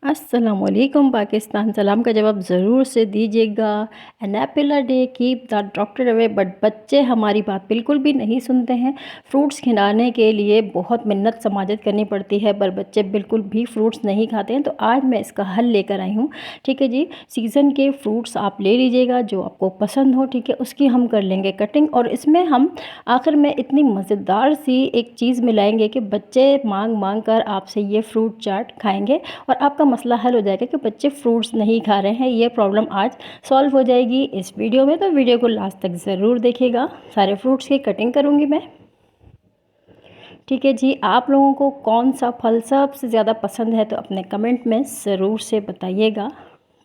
अस्सलामुअलैकुम पाकिस्तान, सलाम का जवाब ज़रूर से दीजिएगा। An apple a day keep the doctor away, but बच्चे हमारी बात बिल्कुल भी नहीं सुनते हैं। फ्रूट्स खिलाने के लिए बहुत मिन्नत समाजत करनी पड़ती है, पर बच्चे बिल्कुल भी फ्रूट्स नहीं खाते हैं। तो आज मैं इसका हल लेकर आई हूँ। ठीक है जी, सीज़न के फ्रूट्स आप ले लीजिएगा जो आपको पसंद हो। ठीक है, उसकी हम कर लेंगे कटिंग, और इसमें हम आखिर में इतनी मज़ेदार सी एक चीज़ मिलाएंगे कि बच्चे मांग मांग कर आपसे ये फ्रूट चाट खाएंगे और आपका मसला हल हो जाएगा कि बच्चे फ्रूट्स नहीं खा रहे हैं। ये प्रॉब्लम आज सॉल्व हो जाएगी इस वीडियो में, तो वीडियो को लास्ट तक ज़रूर देखिएगा। सारे फ्रूट्स की कटिंग करूँगी मैं। ठीक है जी, आप लोगों को कौन सा फल सबसे ज़्यादा पसंद है तो अपने कमेंट में ज़रूर से बताइएगा।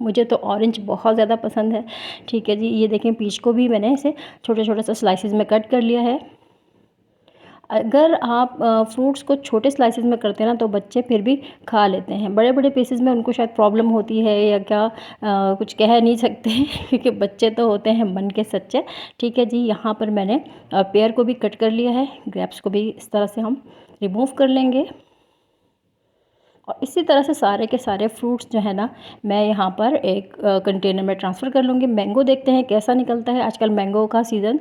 मुझे तो ऑरेंज बहुत ज़्यादा पसंद है। ठीक है जी, ये देखें, पीच को भी मैंने इसे छोटे छोटे से स्लाइसिस में कट कर लिया है। अगर आप फ्रूट्स को छोटे स्लाइसेस में करते हैं ना तो बच्चे फिर भी खा लेते हैं। बड़े बड़े पीसेस में उनको शायद प्रॉब्लम होती है या क्या, कुछ कह नहीं सकते क्योंकि बच्चे तो होते हैं मन के सच्चे। ठीक है जी, यहाँ पर मैंने पेयर को भी कट कर लिया है, ग्रेप्स को भी इस तरह से हम रिमूव कर लेंगे। और इसी तरह से सारे के सारे फ्रूट्स जो है ना, मैं यहाँ पर एक कंटेनर में ट्रांसफ़र कर लूँगी। मैंगो देखते हैं कैसा निकलता है। आजकल मैंगो का सीज़न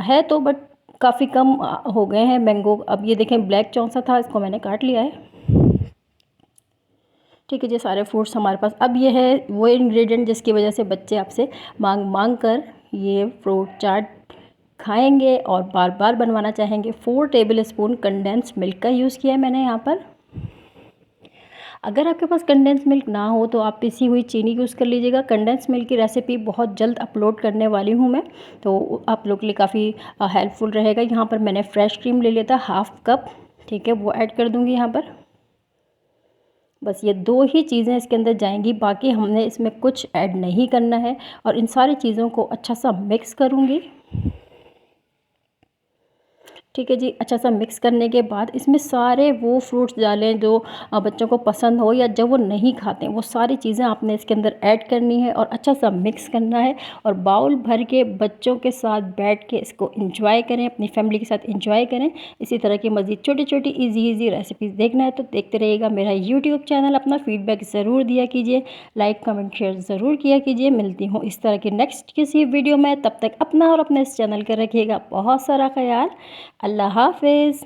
है तो बट काफ़ी कम हो गए हैं मैंगो। अब ये देखें, ब्लैक चौंसा था, इसको मैंने काट लिया है। ठीक है जी, सारे फ्रूट्स हमारे पास। अब ये है वो इंग्रेडिएंट जिसकी वजह से बच्चे आपसे मांग मांग कर ये फ्रूट चाट खाएंगे और बार बार बनवाना चाहेंगे। 4 टेबल स्पून कंडेंस मिल्क का यूज़ किया है मैंने यहाँ पर। अगर आपके पास कंडेंस मिल्क ना हो तो आप पिसी हुई चीनी यूज़ कर लीजिएगा। कंडेंस मिल्क की रेसिपी बहुत जल्द अपलोड करने वाली हूँ मैं, तो आप लोग के लिए काफ़ी हेल्पफुल रहेगा। यहाँ पर मैंने फ्रेश क्रीम ले लिया था 1/2 कप। ठीक है, वो ऐड कर दूँगी यहाँ पर। बस ये 2 ही चीज़ें इसके अंदर जाएंगी, बाकी हमने इसमें कुछ ऐड नहीं करना है। और इन सारी चीज़ों को अच्छा सा मिक्स करूँगी। ठीक है जी, अच्छा सा मिक्स करने के बाद इसमें सारे वो फ्रूट्स डालें जो बच्चों को पसंद हो या जो वो नहीं खाते हैं, वो सारी चीज़ें आपने इसके अंदर ऐड करनी है और अच्छा सा मिक्स करना है। और बाउल भर के बच्चों के साथ बैठ के इसको एंजॉय करें, अपनी फैमिली के साथ एंजॉय करें। इसी तरह की मज़ीद छोटी छोटी ईजी रेसिपीज़ देखना है तो देखते रहिएगा मेरा यूट्यूब चैनल। अपना फीडबैक ज़रूर दिया कीजिए, लाइक कमेंट शेयर ज़रूर किया कीजिए। मिलती हूँ इस तरह की नेक्स्ट किसी वीडियो में, तब तक अपना और अपने इस चैनल का रखिएगा बहुत सारा ख्याल। अल्लाह हाफ़िज़।